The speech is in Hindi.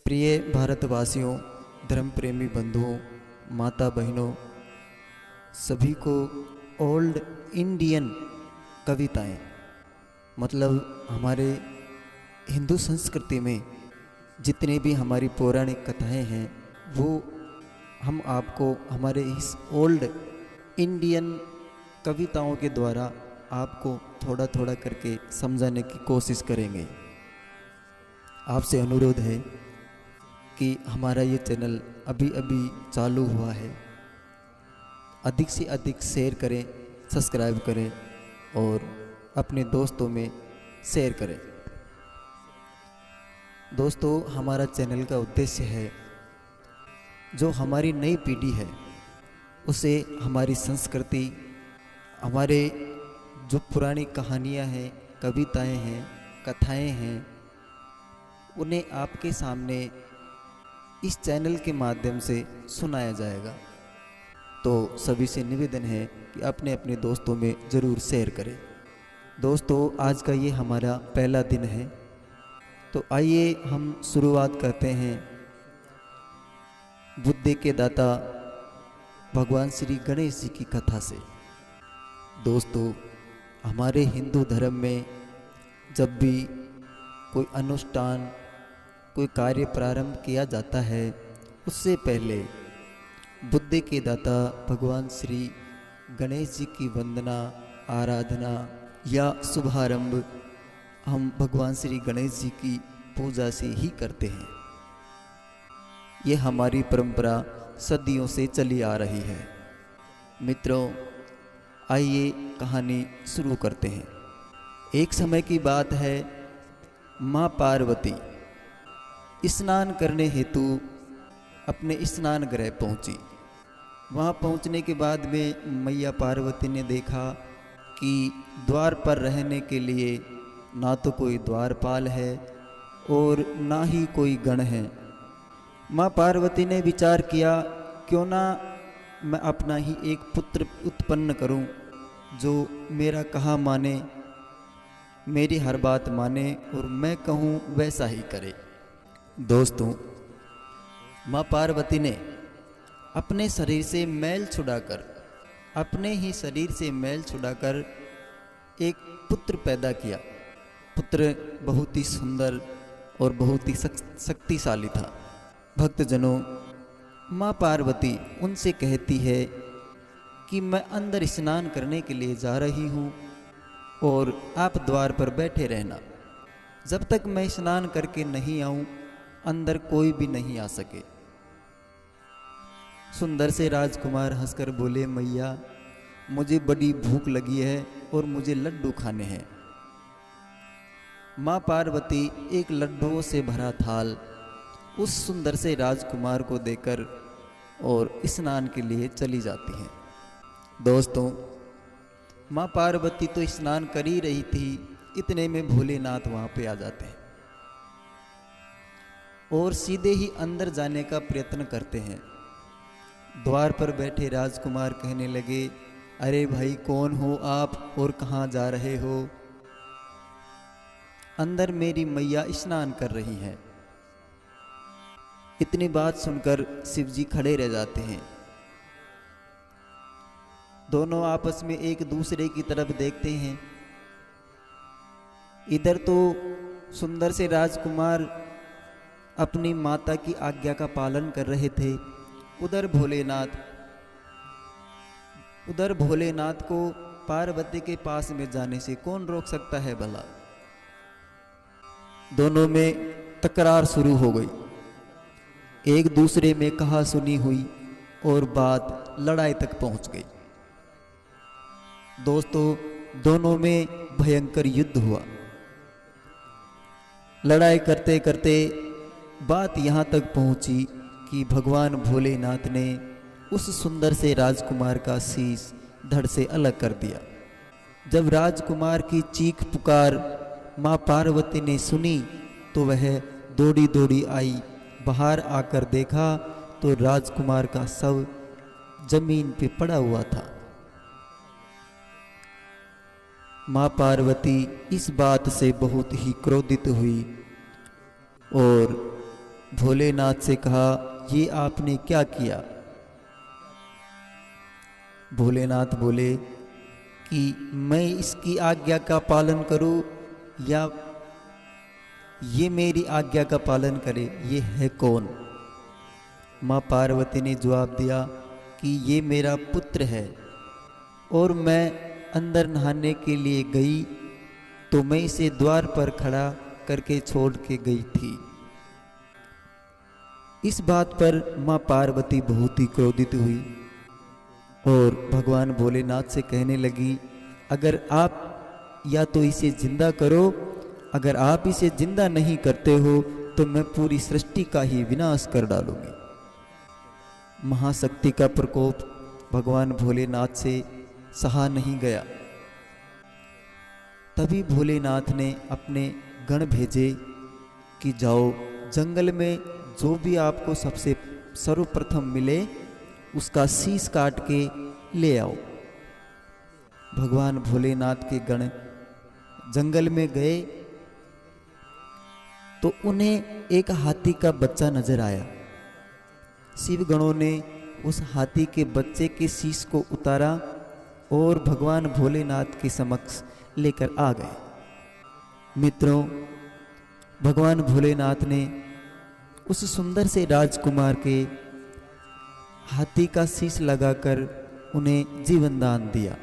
प्रिय भारतवासियों, धर्म प्रेमी बंधुओं, माता बहनों, सभी को ओल्ड इंडियन कविताएं मतलब हमारे हिंदू संस्कृति में जितने भी हमारी पौराणिक कथाएं हैं वो हम आपको हमारे इस ओल्ड इंडियन कविताओं के द्वारा आपको थोड़ा थोड़ा करके समझाने की कोशिश करेंगे। आपसे अनुरोध है कि हमारा ये चैनल अभी अभी चालू हुआ है, अधिक से अधिक शेयर करें, सब्सक्राइब करें और अपने दोस्तों में शेयर करें। दोस्तों, हमारा चैनल का उद्देश्य है जो हमारी नई पीढ़ी है उसे हमारी संस्कृति, हमारे जो पुरानी कहानियाँ हैं, कविताएं हैं, कथाएं हैं, उन्हें आपके सामने इस चैनल के माध्यम से सुनाया जाएगा। तो सभी से निवेदन है कि अपने अपने दोस्तों में ज़रूर शेयर करें। दोस्तों, आज का ये हमारा पहला दिन है, तो आइए हम शुरुआत करते हैं बुद्धि के दाता भगवान श्री गणेश जी की कथा से। दोस्तों, हमारे हिंदू धर्म में जब भी कोई अनुष्ठान, कोई कार्य प्रारंभ किया जाता है उससे पहले बुद्धि के दाता भगवान श्री गणेश जी की वंदना, आराधना या शुभारंभ हम भगवान श्री गणेश जी की पूजा से ही करते हैं। ये हमारी परंपरा सदियों से चली आ रही है। मित्रों, आइए कहानी शुरू करते हैं। एक समय की बात है, माँ पार्वती स्नान करने हेतु अपने स्नान गृह पहुंची। वहां पहुंचने के बाद में मैया पार्वती ने देखा कि द्वार पर रहने के लिए ना तो कोई द्वारपाल है और ना ही कोई गण है। माँ पार्वती ने विचार किया, क्यों ना मैं अपना ही एक पुत्र उत्पन्न करूं जो मेरा कहा माने, मेरी हर बात माने और मैं कहूं वैसा ही करे। दोस्तों, माँ पार्वती ने अपने शरीर से मैल छुड़ाकर, अपने ही शरीर से मैल छुड़ाकर एक पुत्र पैदा किया। पुत्र बहुत ही सुंदर और बहुत ही शक्तिशाली था। भक्तजनों, माँ पार्वती उनसे कहती है कि मैं अंदर स्नान करने के लिए जा रही हूँ और आप द्वार पर बैठे रहना। जब तक मैं स्नान करके नहीं आऊँ अंदर कोई भी नहीं आ सके। सुंदर से राजकुमार हंसकर बोले, मैया मुझे बड़ी भूख लगी है और मुझे लड्डू खाने हैं। माँ पार्वती एक लड्डुओं से भरा थाल उस सुंदर से राजकुमार को देकर और स्नान के लिए चली जाती हैं। दोस्तों, माँ पार्वती तो स्नान कर ही रही थी, इतने में भोलेनाथ वहाँ पे आ जाते हैं और सीधे ही अंदर जाने का प्रयत्न करते हैं। द्वार पर बैठे राजकुमार कहने लगे, अरे भाई, कौन हो आप और कहाँ जा रहे हो? अंदर मेरी मैया स्नान कर रही हैं। इतनी बात सुनकर शिव जी खड़े रह जाते हैं। दोनों आपस में एक दूसरे की तरफ देखते हैं। इधर तो सुंदर से राजकुमार अपनी माता की आज्ञा का पालन कर रहे थे, उधर भोलेनाथ को पार्वती के पास में जाने से कौन रोक सकता है भला। दोनों में तकरार शुरू हो गई, एक दूसरे में कहा सुनी हुई और बात लड़ाई तक पहुंच गई। दोस्तों, दोनों में भयंकर युद्ध हुआ। लड़ाई करते करते बात यहाँ तक पहुंची कि भगवान भोलेनाथ ने उस सुंदर से राजकुमार का शीश धड़ से अलग कर दिया। जब राजकुमार की चीख पुकार माँ पार्वती ने सुनी तो वह दौड़ी दौड़ी आई। बाहर आकर देखा तो राजकुमार का शव जमीन पे पड़ा हुआ था। माँ पार्वती इस बात से बहुत ही क्रोधित हुई और भोलेनाथ से कहा, ये आपने क्या किया? भोलेनाथ बोले कि मैं इसकी आज्ञा का पालन करूं या ये मेरी आज्ञा का पालन करे, ये है कौन? माँ पार्वती ने जवाब दिया कि ये मेरा पुत्र है और मैं अंदर नहाने के लिए गई तो मैं इसे द्वार पर खड़ा करके छोड़ के गई थी। इस बात पर माँ पार्वती बहुत ही क्रोधित हुई और भगवान भोलेनाथ से कहने लगी, अगर आप या तो इसे जिंदा करो, अगर आप इसे जिंदा नहीं करते हो तो मैं पूरी सृष्टि का ही विनाश कर डालूंगी। महाशक्ति का प्रकोप भगवान भोलेनाथ से सहा नहीं गया। तभी भोलेनाथ ने अपने गण भेजे कि जाओ जंगल में जो भी आपको सबसे सर्वप्रथम मिले उसका शीश काट के ले आओ। भगवान भोलेनाथ के गण जंगल में गए तो उन्हें एक हाथी का बच्चा नजर आया। शिव गणों ने उस हाथी के बच्चे के शीश को उतारा और भगवान भोलेनाथ के समक्ष लेकर आ गए। मित्रों, भगवान भोलेनाथ ने उस सुंदर से राजकुमार के हाथी का शीश लगाकर उन्हें जीवन दान दिया।